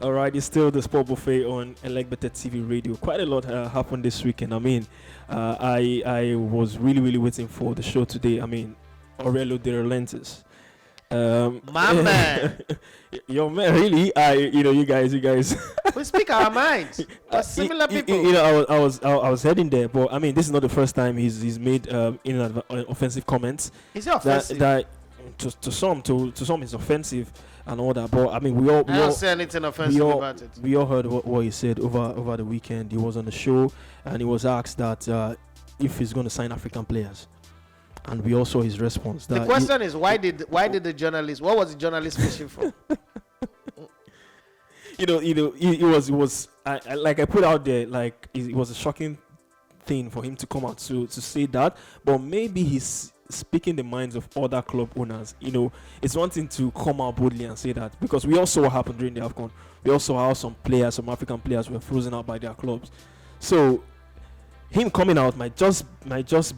All right, it's still the Sport Buffet on Elecbeted TV Radio. Quite a lot happened this weekend. I mean, I was really waiting for the show today. I mean, Aurelio de Laurentiis. My man. Yo, man, really? You guys. We speak our minds. We're similar people. I was heading there, but I mean, this is not the first time he's made offensive comments. Is it offensive? That to some is offensive and all that. But I mean, I don't say anything offensive about it. We all heard what he said over the weekend. He was on the show and he was asked that if he's going to sign African players. And we all saw his response. The question is, why did the journalist? What was the journalist fishing for? It was. I put out there, like, it was a shocking thing for him to come out to say that. But maybe he's speaking the minds of other club owners. It's one thing to come out boldly and say that, because we all saw what happened during the AFCON. We also saw how some African players were frozen out by their clubs. So him coming out might just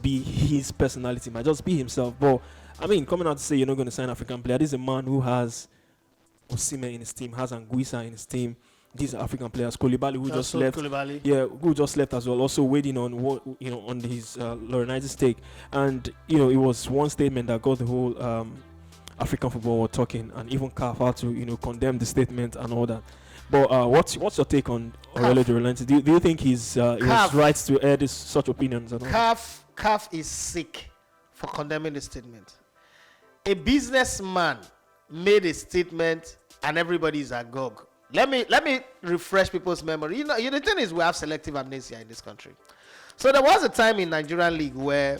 be his personality, might just be himself. But I mean, coming out to say you're not going to sign African player, this is a man who has Osimhen in his team, has Anguissa in his team. These are African players. Koulibaly, who just left. Who just left as well. Also waiting on on his Laurentiis stake. And it was one statement that got the whole African football world talking, and even CAF had to condemn the statement and all that. But what's your take on Aurelio de Laurentiis? Do you think he's right to air such opinions? And all CAF is sick for condemning the statement. A businessman made a statement and everybody is agog. Let me refresh people's memory. The thing is, we have selective amnesia in this country. So there was a time in Nigerian League where,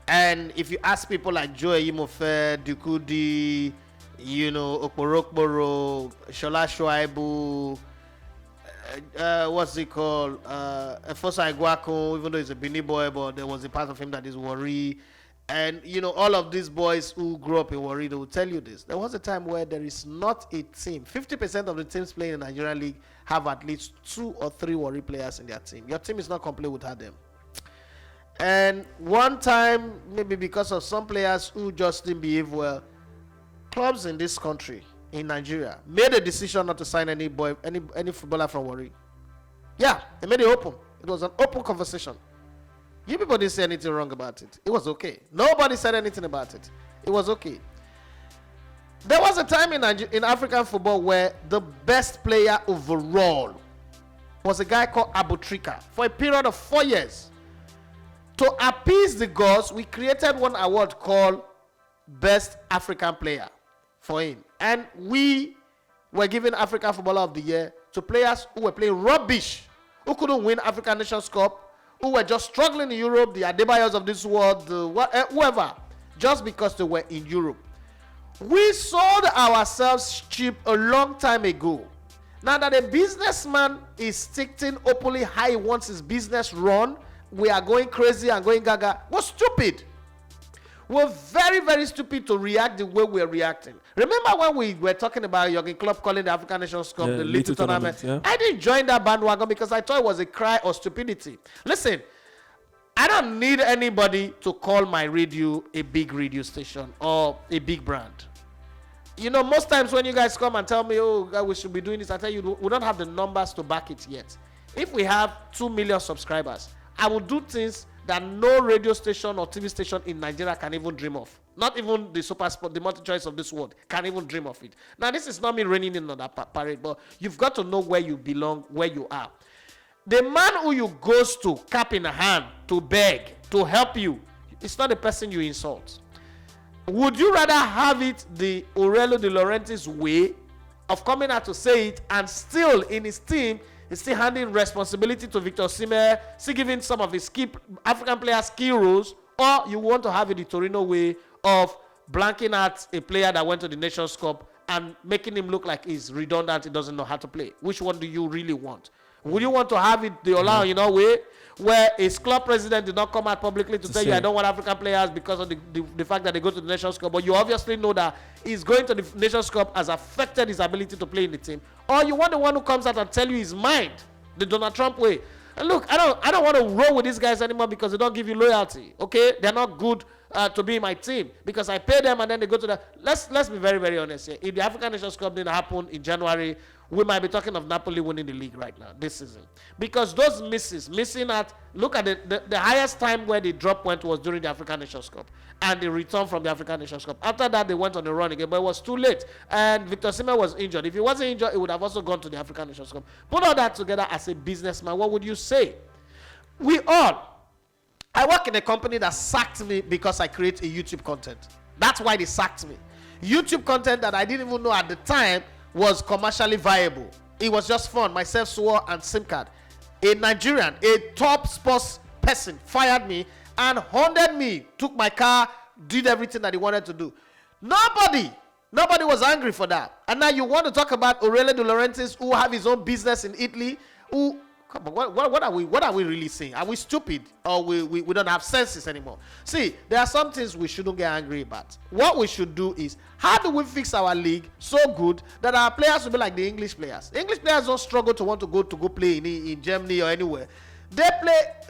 and if you ask people like Joe Imofe, Dukudi, Okporokporo, Shola Shuaibu, what's it called? Efosa Iguaku, even though he's a Benin boy, but there was a part of him that is Warri. And, all of these boys who grew up in Warri, they will tell you this. There was a time where there is not a team. 50% of the teams playing in the Nigerian League have at least 2 or 3 Warri players in their team. Your team is not complete without them. And one time, maybe because of some players who just didn't behave well, clubs in this country, in Nigeria, made a decision not to sign any footballer from Warri. Yeah, they made it open. It was an open conversation. You people didn't say anything wrong about it. It was okay. Nobody said anything about it. It was okay. There was a time in African football where the best player overall was a guy called Abutrika for a period of 4 years. To appease the gods, we created one award called Best African Player for him. And we were giving African Footballer of the Year to players who were playing rubbish, who couldn't win African Nations Cup, who were just struggling in Europe, the Adebayos of this world, whoever, just because they were in Europe. We sold ourselves cheap a long time ago. Now that a businessman is stating openly how he wants his business run, we are going crazy and going gaga. We're stupid. We're very, very stupid to react the way we're reacting. Remember when we were talking about Jurgen Klopp calling the African Nations Cup the little tournament? Yeah. I didn't join that bandwagon because I thought it was a cry of stupidity. Listen, I don't need anybody to call my radio a big radio station or a big brand. Most times when you guys come and tell me, oh, we should be doing this, I tell you, we don't have the numbers to back it yet. If we have 2 million subscribers, I will do things that no radio station or TV station in Nigeria can even dream of. Not even the super sport, the multi-choice of this world can even dream of it. Now, this is not me raining in on that parade, but you've got to know where you belong, where you are. The man who you goes to, cap in hand, to beg, to help you, it's not the person you insult. Would you rather have it the Aurelio de Laurentiis way of coming out to say it and still in his team, he's still handing responsibility to Victor Osimhen, still giving some of his key African players key roles, or you want to have it the Torino way of blanking out a player that went to the Nations Cup and making him look like he's redundant, he doesn't know how to play? Which one do you really want? Would you want to have it the Ola way, where his club president did not come out publicly to tell you, I don't want African players because of the fact that they go to the Nations Cup, but you obviously know that he's going to the Nations Cup has affected his ability to play in the team? Or you want the one who comes out and tell you his mind, the Donald Trump way? And look, I don't want to roll with these guys anymore because they don't give you loyalty. Okay, they're not good to be in my team because I pay them and then they go to the. Let's be very, very honest here. If the African Nations Cup didn't happen in January, we might be talking of Napoli winning the league right now this season, because those missing at, look at the highest time where the drop went was during the African Nations Cup and the return from the African Nations Cup. After that they went on the run again, but it was too late and Victor Osimhen was injured. If he wasn't injured, he would have also gone to the African Nations Cup. Put all that together as a businessman, what would you say? I work in a company that sacked me because I create a YouTube content. That's why they sacked me. YouTube content that I didn't even know at the time was commercially viable. It was just fun. Myself, swore, and SIM card. A Nigerian, a top sports person fired me and hounded me, took my car, did everything that he wanted to do. Nobody was angry for that. And now you want to talk about Aurelio de Laurentiis, who have his own business in Italy, who, come on, what are we really saying? Are we stupid, or we don't have senses anymore? See, there are some things we shouldn't get angry about. What we should do is, how do we fix our league so good that our players will be like the English players? English players don't struggle to want to go play in Germany or anywhere.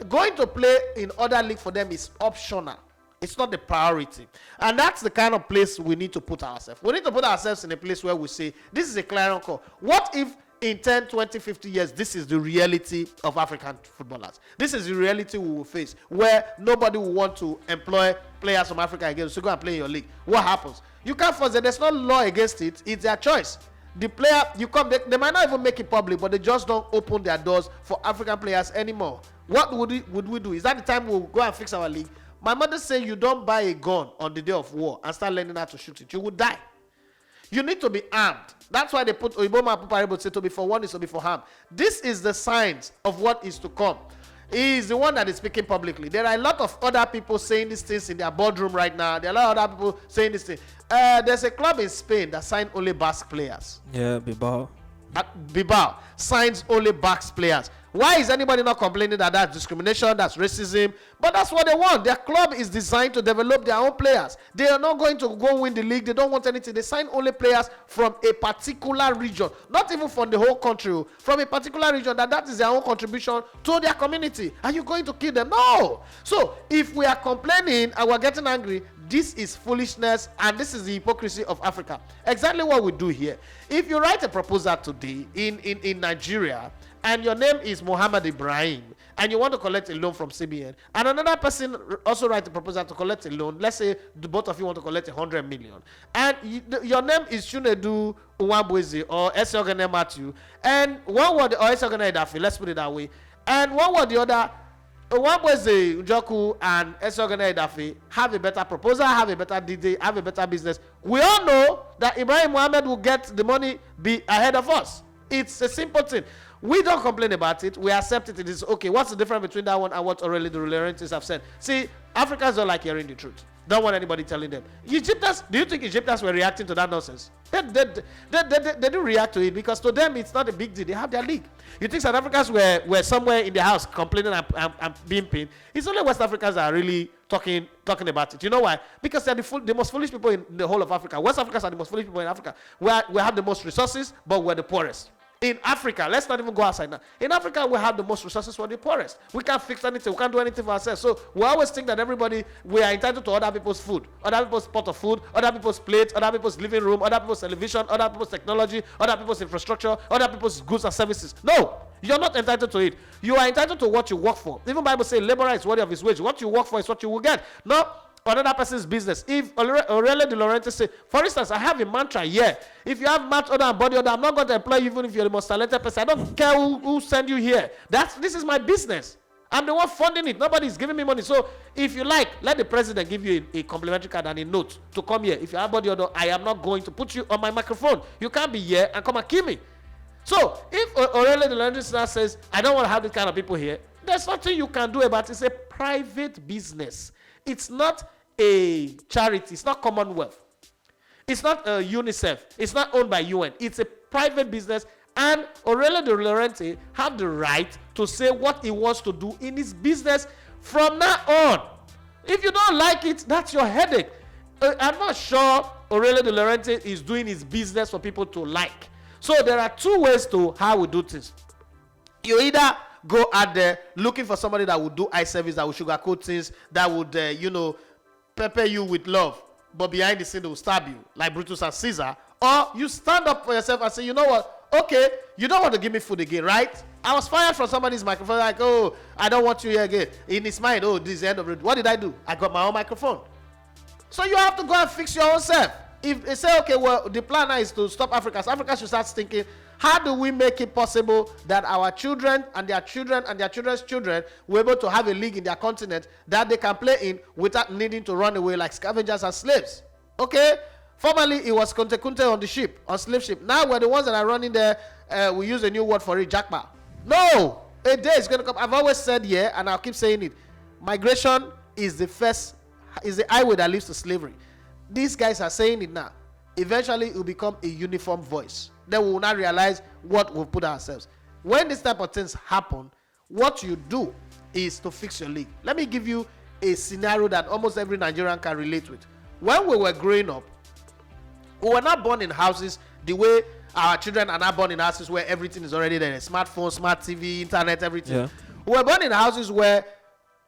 Going to play in other league for them is optional. It's not the priority. And that's the kind of place we need to put ourselves. We need to put ourselves in a place where we say, this is a clarion call. What if in 10, 20, 50 years, this is the reality of African footballers? This is the reality we will face, where nobody will want to employ players from Africa again to go and play in your league. What happens? You can't force it. There's no law against it. It's their choice. The player, they might not even make it public, but they just don't open their doors for African players anymore. What would we do? Is that the time we'll go and fix our league? My mother said, you don't buy a gun on the day of war and start learning how to shoot it. You will die. You need to be armed. That's why they put Oiboma Puparebo say to be for one is to be for harm. This is the signs of what is to come. He is the one that is speaking publicly. There are a lot of other people saying these things in their boardroom right now. There are a lot of other people saying this thing. There's a club in Spain that signed only Basque players. Yeah, Bilbao. Bilbao signs only Basque players. Why is anybody not complaining that that's discrimination, that's racism? But that's what they want. Their club is designed to develop their own players. They are not going to go win the league. They don't want anything. They sign only players from a particular region. Not even from the whole country. From a particular region, that is their own contribution to their community. Are you going to kill them? No. So if we are complaining and we're getting angry, this is foolishness and this is the hypocrisy of Africa. Exactly what we do here. If you write a proposal today in Nigeria, and your name is Muhammad Ibrahim, and you want to collect a loan from CBN, and another person also write a proposal to collect a loan, let's say the both of you want to collect 100 million, and your name is Chunedu Uwambweze or Esiogene Matthew, and one word, or Esiogene Edafi, let's put it that way, and one word the other, Uwambweze Njoku and Esiogene Edafi have a better proposal, have a better DJ, have a better business. We all know that Ibrahim Mohammed will get the money be ahead of us. It's a simple thing. We don't complain about it. We accept it. It is okay. What's the difference between that one and what Aurelio de Laurentiis have said? See, Africans don't like hearing the truth. Don't want anybody telling them. Egyptians, do you think Egyptians were reacting to that nonsense? They do react to it because to them it's not a big deal. They have their league. You think South Africans were somewhere in their house complaining and being pained? It's only West Africans that are really talking about it. You know why? Because they're the most foolish people in the whole of Africa. West Africans are the most foolish people in Africa. We have the most resources, but we're the poorest. In Africa, let's not even go outside now. In Africa, we have the most resources for the poorest. We can't fix anything. We can't do anything for ourselves. So we always think that we are entitled to other people's food, other people's pot of food, other people's plates, other people's living room, other people's television, other people's technology, other people's infrastructure, other people's goods and services. No, you're not entitled to it. You are entitled to what you work for. Even Bible says, laborer is worthy of his wage. What you work for is what you will get. No. Another person's business. If Aurelio de Laurentiis say, for instance, I have a mantra here. If you have mouth odor and body odor, I'm not going to employ you even if you're the most talented person. I don't care who send you here. This is my business. I'm the one funding it. Nobody's giving me money. So if you like, let the president give you a complimentary card and a note to come here. If you have body odor, I am not going to put you on my microphone. You can't be here and come and kill me. So if Aurelio de Laurentiis says, I don't want to have this kind of people here, there's nothing you can do about it. It's a private business. It's not a charity. It's not Commonwealth. It's not UNICEF. It's not owned by UN. It's a private business. And Aurelio de Laurentiis have the right to say what he wants to do in his business from now on. If you don't like it, that's your headache. I'm not sure Aurelio de Laurentiis is doing his business for people to like. So there are two ways to how we do things. You either go out there looking for somebody that would do eye service, that would sugarcoat things, that would, pepper you with love, but behind the scene they will stab you, like Brutus and Caesar. Or you stand up for yourself and say, you know what? Okay, you don't want to give me food again, right? I was fired from somebody's microphone, like, oh, I don't want you here again. In his mind, oh, this is the end of it. What did I do? I got my own microphone. So you have to go and fix your own self. If they say, okay, well, the plan now is to stop Africa, so Africa should start thinking, how do we make it possible that our children and their children and their children's children were able to have a league in their continent that they can play in without needing to run away like scavengers and slaves? Okay? Formerly, it was Kunte Kunte on the ship, on slave ship. Now we're the ones that are running there. We use a new word for it, jackpot. No! A day is going to come. I've always said here, and I'll keep saying it. Migration is the highway that leads to slavery. These guys are saying it now. Eventually, it will become a uniform voice. Then we will not realize what we've put ourselves. When this type of things happen, what you do is to fix your league. Let me give you a scenario that almost every Nigerian can relate with. When we were growing up, we were not born in houses the way our children are not born in houses where everything is already there. Smartphone, smart TV, internet, everything. Yeah. We were born in houses where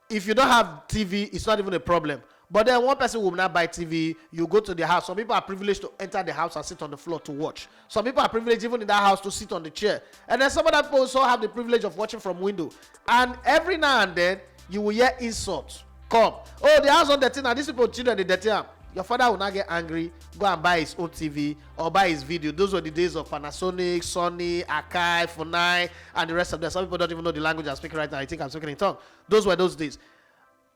if you don't have TV, it's not even a problem. But then one person will not buy TV. You go to the house. Some people are privileged to enter the house and sit on the floor to watch. Some people are privileged even in that house to sit on the chair. And then some other people also have the privilege of watching from window. And every now and then, you will hear insults. Come. Oh, the house on the thing. And these people, children, they dirty. Your father will not get angry, go and buy his own TV or buy his video. Those were the days of Panasonic, Sony, Akai, Funai, and the rest of them. Some people don't even know the language I'm speaking right now. I think I'm speaking in tongue. Those were those days.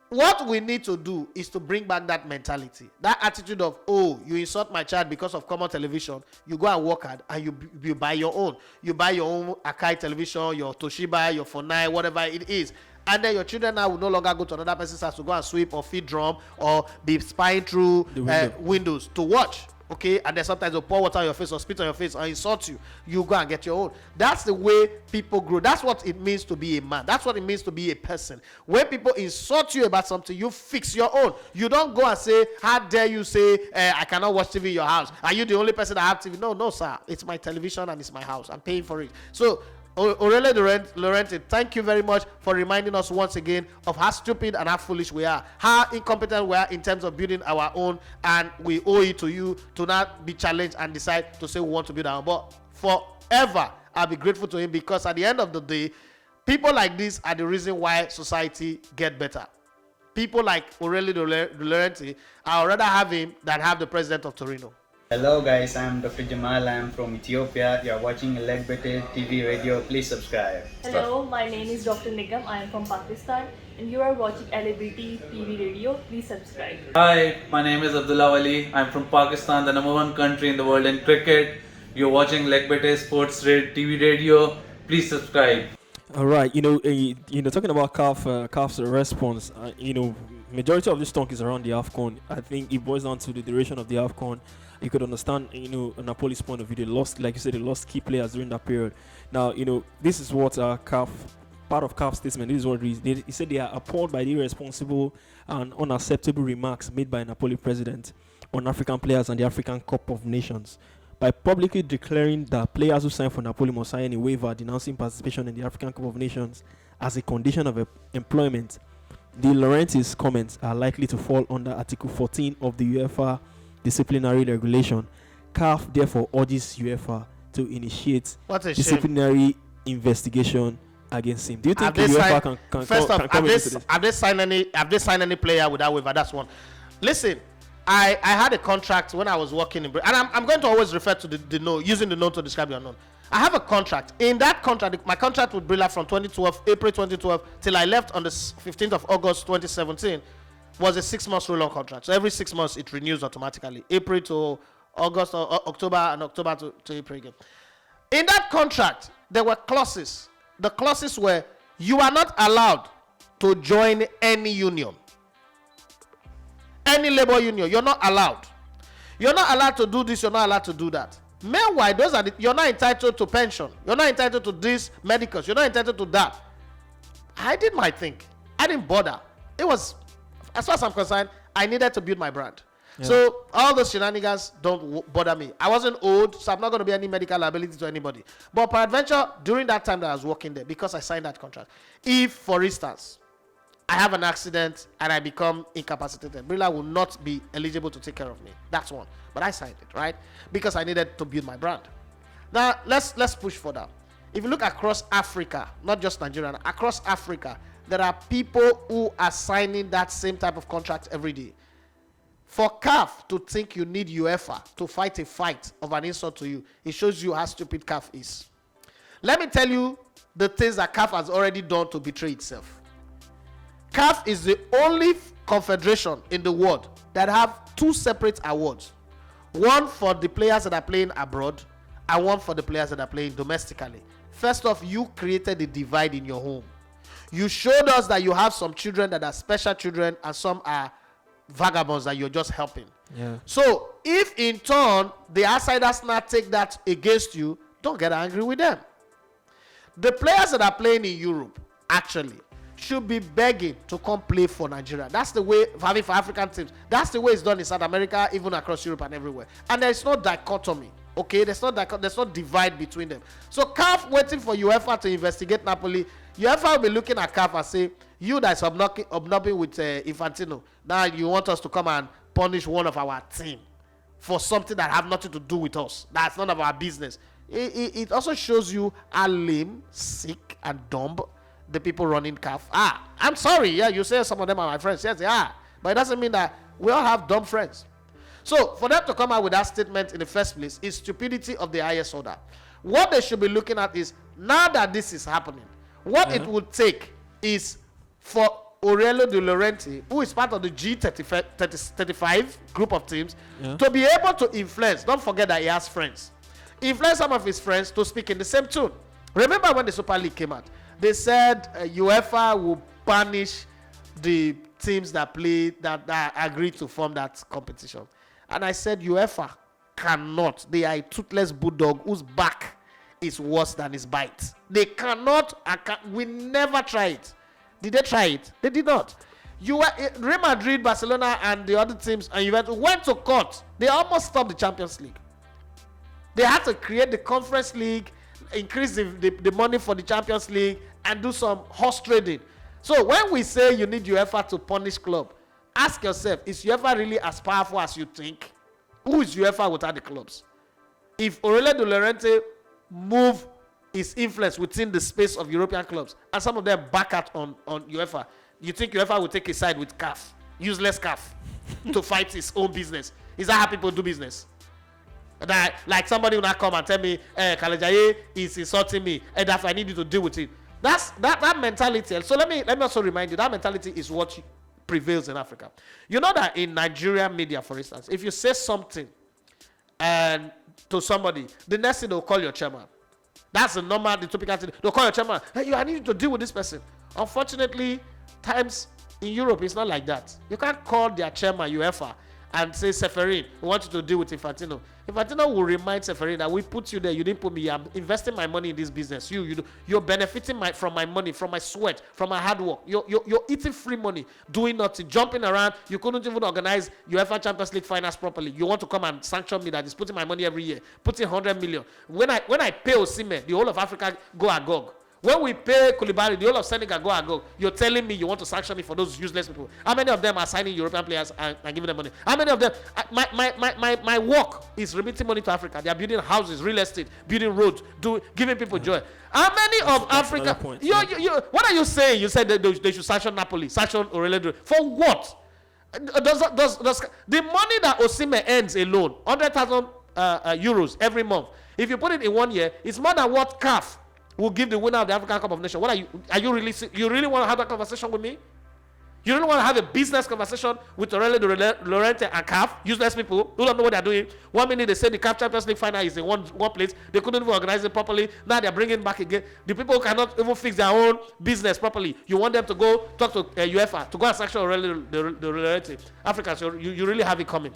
What we need to do is to bring back that mentality, that attitude of, oh, you insult my child because of common television. You go and work hard and you buy your own. You buy your own Akai television, your Toshiba, your Funai, whatever it is. And then your children now will no longer go to another person's house to go and sweep or feed drum or be spying through windows to watch. Okay, and then sometimes they'll pour water on your face or spit on your face or insult you. You go and get your own. That's the way people grow. That's what it means to be a man. That's what it means to be a person. When people insult you about something, you fix your own. You don't go and say, how dare you say, I cannot watch TV in your house. Are you the only person that have TV? No, sir. It's my television and it's my house. I'm paying for it. So, Aurelio Laurentiis, thank you very much for reminding us once again of how stupid and how foolish we are, how incompetent we are in terms of building our own, and we owe it to you to not be challenged and decide to say we want to build our own. But forever, I'll be grateful to him, because at the end of the day, people like this are the reason why society get better. People like Aurelio Laurentiis, I would rather have him than have the president of Torino. Hello guys, I'm Dr. Jamal. I'm from Ethiopia. You are watching Legbete TV Radio. Please subscribe. Hello, my name is Dr. Nigam. I am from Pakistan and you are watching Legbete TV Radio. Please subscribe. Hi, my name is Abdullah Wali. I'm from Pakistan, the #1 country in the world in cricket. You're watching Legbete Sports TV Radio. Please subscribe. All right, talking about CAF's response, majority of this talk is around the AFCON. I think it boils down to the duration of the AFCON. You could understand, Napoli's point of view. They lost, like you said, they lost key players during that period. Now, this is what CAF, part of CAF's statement, this is what he said: they are appalled by the irresponsible and unacceptable remarks made by Napoli president on African players and the African Cup of Nations. By publicly declaring that players who sign for Napoli must sign a waiver denouncing participation in the African Cup of Nations as a condition of employment, the Laurentiis comments are likely to fall under Article 14 of the UEFA disciplinary regulation. CAF therefore urges UEFA to initiate disciplinary investigation against him. Do you think UEFA can come into this? Have they signed any player without waiver? That's one. Listen, I had a contract when I was working in Britain, and I'm going to always refer to the no, using the no to describe the unknown. I have a contract. In that contract, my contract with Brilla from April 2012 till I left on the 15th of August 2017 was a 6-month roll-on contract. So every 6 months it renews automatically. April to August or October, and October to April again. In that contract, there were clauses. The clauses were, you are not allowed to join any union. Any labor union, you're not allowed. You're not allowed to do this, you're not allowed to do that. Meanwhile, you're not entitled to pension. You're not entitled to this medicals. You're not entitled to that. I did my thing. I didn't bother. It was, as far as I'm concerned, I needed to build my brand. Yeah. So all those shenanigans don't bother me. I wasn't old, so I'm not going to be any medical liability to anybody. But peradventure, during that time that I was working there, because I signed that contract, if, for instance, I have an accident and I become incapacitated, Brilla will not be eligible to take care of me. That's one. But I signed it, right? Because I needed to build my brand. Now, let's push further. If you look across Africa, not just Nigeria, across Africa, there are people who are signing that same type of contract every day. For CAF to think you need UEFA to fight a fight of an insult to you, it shows you how stupid CAF is. Let me tell you the things that CAF has already done to betray itself. CAF is the only confederation in the world that have two separate awards. One for the players that are playing abroad and one for the players that are playing domestically. First off, you created a divide in your home. You showed us that you have some children that are special children and some are vagabonds that you're just helping. Yeah. So if in turn the outsiders now take that against you, don't get angry with them. The players that are playing in Europe actually should be begging to come play for Nigeria. That's the way for African teams. That's the way it's done in South America, even across Europe and everywhere. And there's no dichotomy. Okay, there's no divide between them. So CAF waiting for UEFA to investigate Napoli. UEFA will be looking at CAF and say, you that's obnobbing with Infantino, now you want us to come and punish one of our team for something that have nothing to do with us. That's none of our business. It also shows you how lame, sick, and dumb the people running CAF. I'm sorry. Yeah, you say some of them are my friends. Yes, they are. But it doesn't mean that we all have dumb friends. So for them to come out with that statement in the first place is stupidity of the highest order. What they should be looking at is, now that this is happening, what it would take is for Aurelio de Laurentiis, who is part of the G35 group of teams, to be able to influence. Don't forget that he has friends. Influence some of his friends to speak in the same tune. Remember when the Super League came out? They said UEFA will punish the teams that agreed to form that competition. And I said UEFA cannot. They are a toothless bulldog whose back is worse than his bite. They cannot. We never try it. Did they try it? They did not. Real Madrid, Barcelona, and the other teams and Juventus went to court. They almost stopped the Champions League. They had to create the Conference League, increase the money for the Champions League, and do some horse trading. So when we say you need UEFA to punish club, ask yourself, is UEFA really as powerful as you think? Who is UEFA without the clubs? If Aurelio de Laurentiis move his influence within the space of European clubs, and some of them back out on UEFA, you think UEFA will take a side with CAF, useless CAF, to fight his own business? Is that how people do business? That, like somebody will not come and tell me, Kalejaye is insulting me, and that I need you to deal with it. That's that mentality. So let me also remind you, that mentality is what prevails in Africa. You know that in Nigerian media, for instance, if you say something and to somebody, the next thing they'll call your chairman. That's the typical thing. They'll call your chairman. Hey, I need you to deal with this person. Unfortunately, times in Europe, it's not like that. You can't call their chairman UEFA and say, Seferin, we want you to deal with Infantino. Infantino will remind Seferin that we put you there, you didn't put me. I'm investing my money in this business. You're benefiting from my money, from my sweat, from my hard work. You're eating free money, doing nothing, jumping around. You couldn't even organize UEFA Champions League finals properly. You want to come and sanction me that is putting my money every year, putting 100 million. When I pay Osimhen, the whole of Africa go agog. When we pay Koulibaly, the whole of Senegal go and go. You're telling me you want to sanction me for those useless people. How many of them are signing European players and giving them money? How many of them? My work is remitting money to Africa. They are building houses, real estate, building roads, giving people joy. How many of Africa? What are you saying? You said that they should sanction Napoli, sanction Aurelio. For what? Does the money that Osimhen earns alone, 100,000 euros every month, if you put it in 1 year, it's more than what CAF will give the winner of the African Cup of Nations. You really want to have that conversation with me? You really want to have a business conversation with Aurelio de Laurentiis and CAF, useless people who don't know what they're doing? 1 minute they say the CAF Champions League final is in one place. They couldn't even organize it properly. Now they're bringing it back again. The people who cannot even fix their own business properly. You want them to go talk to UEFA, to go and sanction Aurelio de Laurentiis. Africans, you really have it coming.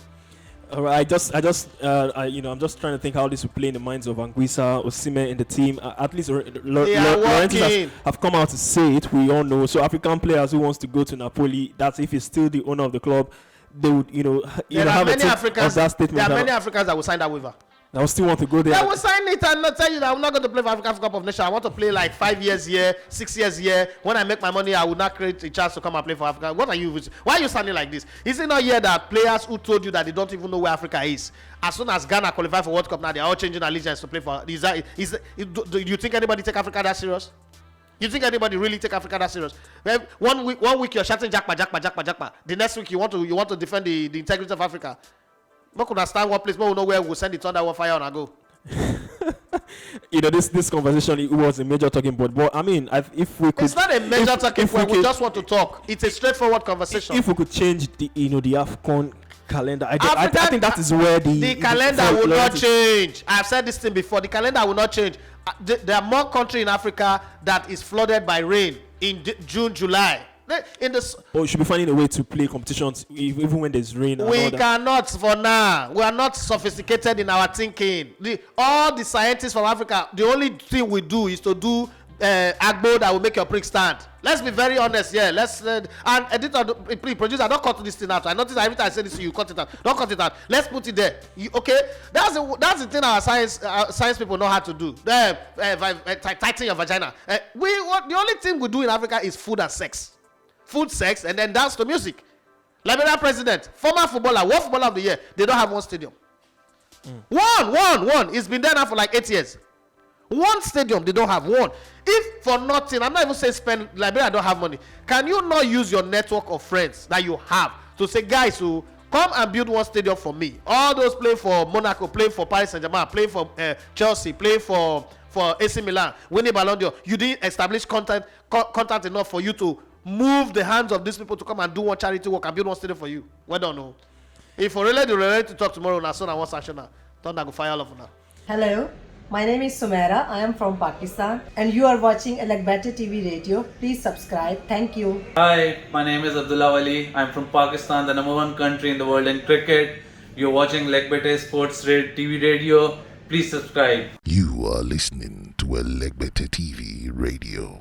All right, I'm just trying to think how this will play in the minds of Anguissa, Osimhen, in the team. At least Laurentiis have come out to say it. We all know. So African players who wants to go to Napoli, that's if he's still the owner of the club, they would, have a take of that statement. There are many Africans that will sign that waiver. I still want to go there. I will sign it and not tell you that I'm not going to play for African Cup of Nations. I want to play like 5 years here, 6 years here. When I make my money, I will not create a chance to come and play for Africa. What are you? Why are you standing like this? Is it not here that players who told you that they don't even know where Africa is, as soon as Ghana qualify for World Cup now, they are all changing allegiance to play for? Do you think anybody take Africa that serious? You think anybody really take Africa that serious? One week you're shouting Jackpa. The next week you want to defend the integrity of Africa. We could understand one place, but we know where we'll send it under one fire and I go. This conversation, it was a major talking point. But I mean, if we could, it's not a major talking point. We just want to talk. It's a straightforward conversation. If we could change the AFCON calendar, I think that is where the calendar will not change. I've said this thing before. The calendar will not change. There are more countries in Africa that is flooded by rain in June, July. We should be finding a way to play competitions even when there's rain. We cannot for now. We are not sophisticated in our thinking. All the scientists from Africa, the only thing we do is to do agbo that will make your prick stand. Let's be very honest here. And editor, please, producer, don't cut this thing out. I notice every time I say this, you cut it out. Don't cut it out. Let's put it there. Okay? That's the thing our science people know how to do. Tighten your vagina. The only thing we do in Africa is food and sex. Food, sex, and then dance to music. Liberian president, former footballer, world footballer of the year, they don't have one stadium. One. It's been there now for like 8 years. One stadium, they don't have one. If for nothing, I'm not even saying spend, Liberia don't have money. Can you not use your network of friends that you have to say, guys, who come and build one stadium for me? All those play for Monaco, play for Paris Saint-Germain, play for Chelsea, play for AC Milan, winning Ballon d'Or. You didn't establish contact enough for you to move the hands of these people to come and do one charity work and build one stadium for you. Well done, no. If Aurelio ready to talk tomorrow, now son and one sanction, thunder go fire all of them. Hello, my name is Sumaira. I am from Pakistan, and you are watching Better TV Radio. Please subscribe. Thank you. Hi, my name is Abdullah Wali. I'm from Pakistan, the #1 country in the world in cricket. You're watching Better Sports TV Radio. Please subscribe. You are listening to Better TV Radio.